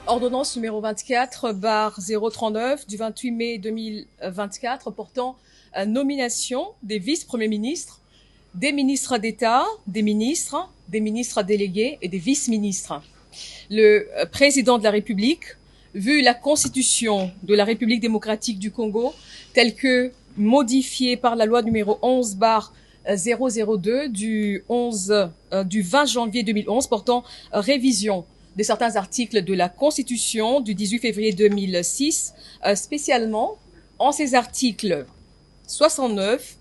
Ordonnance numéro 24/039 du 28 mai 2024 portant nomination des vice-premiers ministres, des ministres d'État, des ministres délégués et des vice-ministres. Le président de la République, vu la Constitution de la République démocratique du Congo, telle que modifiée par la loi numéro 11/002 du 20 janvier 2011 portant révision de certains articles de la Constitution du 18 février 2006, spécialement en ces articles 69,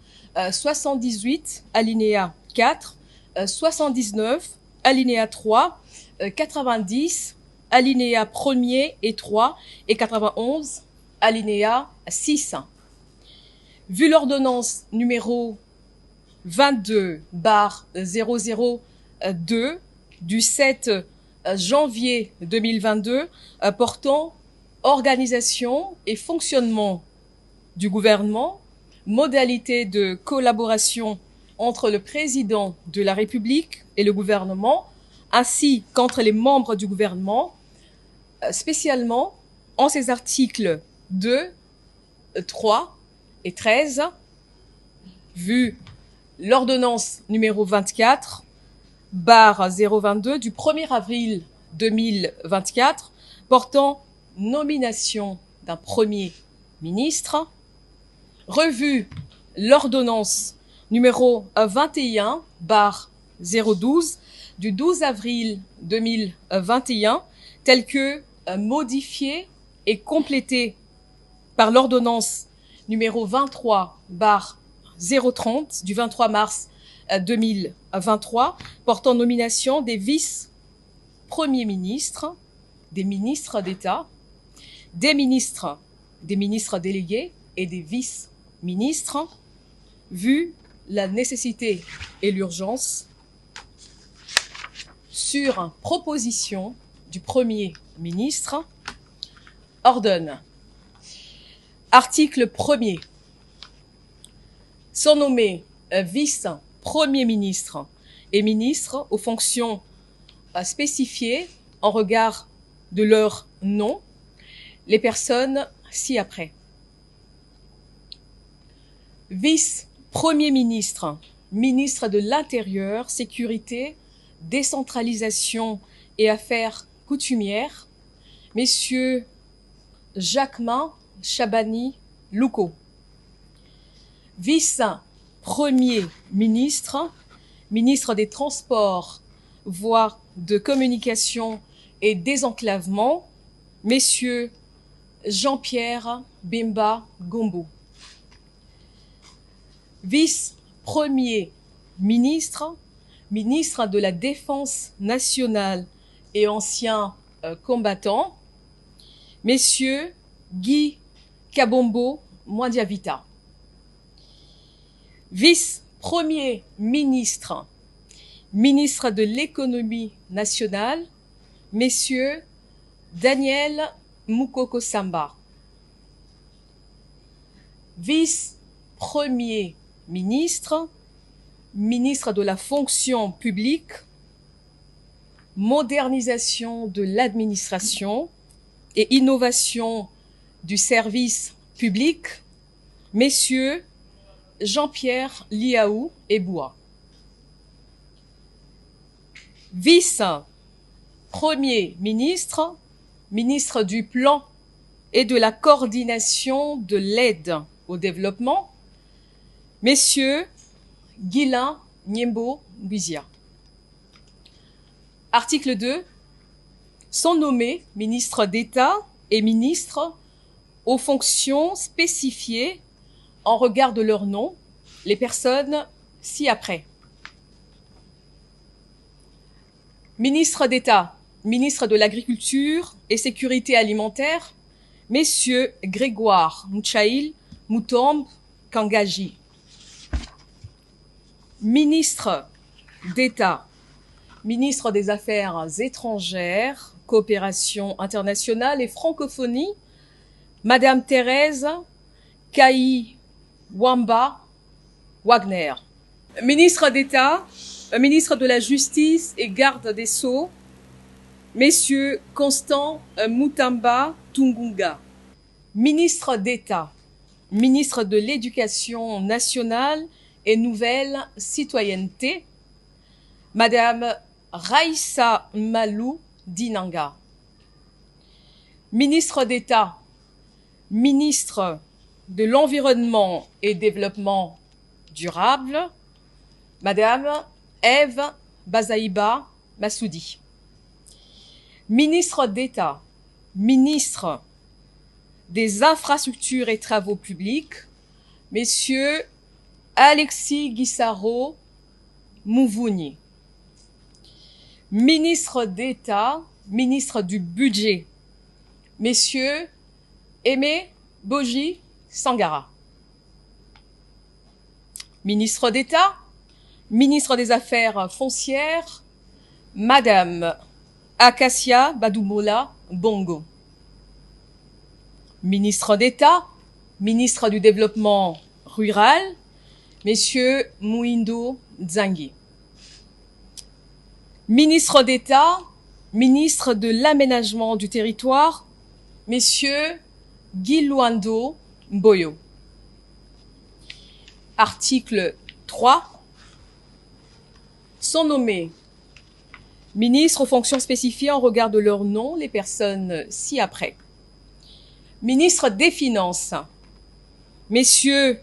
78, alinéa 4, 79, alinéa 3, 90, alinéa 1er et 3 et 91, alinéa 6. Vu l'ordonnance numéro 22/002 du 7 janvier 2022 portant organisation et fonctionnement du gouvernement, modalités de collaboration entre le président de la République et le gouvernement, ainsi qu'entre les membres du gouvernement, spécialement en ces articles 2, 3 et 13, vu l'ordonnance numéro 24/022 du 1er avril 2024 portant nomination d'un premier ministre, revu l'ordonnance numéro 21/012 du 12 avril 2021 telle que modifiée et complétée par l'ordonnance numéro 23/030 du 23 mars 2023 portant nomination des vice-premiers ministres, des ministres d'État, des ministres délégués et des vice-ministres, vu la nécessité et l'urgence, sur proposition du Premier ministre, ordonne. Article 1er. Sont nommés vice-premiers ministres et ministres aux fonctions spécifiées en regard de leur nom, les personnes ci-après. Vice-premier ministre, ministre de l'Intérieur, Sécurité, Décentralisation et Affaires coutumières, messieurs Jacquemin Chabani Louko. Vice-premier ministre, ministre des Transports, voies de communication et désenclavement, messieurs Jean-Pierre Bemba Gombo. Vice-premier ministre, ministre de la Défense nationale et ancien combattant, messieurs Guy Kabombo Mwandiavita. Vice-premier ministre, ministre de l'économie nationale, messieurs Daniel Mukoko Samba. Vice-premier ministre, ministre de la fonction publique, modernisation de l'administration et innovation du service public, messieurs Jean-Pierre Liaou Eboua. Vice-premier ministre, ministre du Plan et de la coordination de l'aide au développement, messieurs Guilain Niembo Buizia. Article 2. Sont nommés ministres d'État et ministres aux fonctions spécifiées en regard de leur nom, les personnes ci-après. Ministre d'État, ministre de l'Agriculture et Sécurité alimentaire, messieurs Grégoire Mouchaïl Moutombe Kangaji. Ministre d'État, ministre des Affaires étrangères, coopération internationale et francophonie, Madame Thérèse Kaï Wamba Wagner. Ministre d'État, ministre de la Justice et garde des Sceaux, Messieurs Constant Mutamba Tungunga, ministre d'État, ministre de l'Éducation nationale et Nouvelle Citoyenneté, Madame Raissa Malou Dinanga, ministre d'État, ministre de l'Environnement et Développement durable, Madame Ève Bazaïba Massoudi, ministre d'État, ministre des Infrastructures et Travaux publics, Messieurs Alexis Guissaro Mouvouni, ministre d'État, ministre du Budget, Messieurs Aimé Boji Sangara, ministre d'État, ministre des Affaires foncières, Madame Acacia Badoumola Bongo, ministre d'État, ministre du Développement rural, Messieurs Mouindo Nzangi, ministre d'État, ministre de l'Aménagement du territoire, Messieurs Guy Luando Mboyo. Article 3. Sont nommés ministres aux fonctions spécifiées en regard de leur nom les personnes ci-après. Ministre des Finances, Messieurs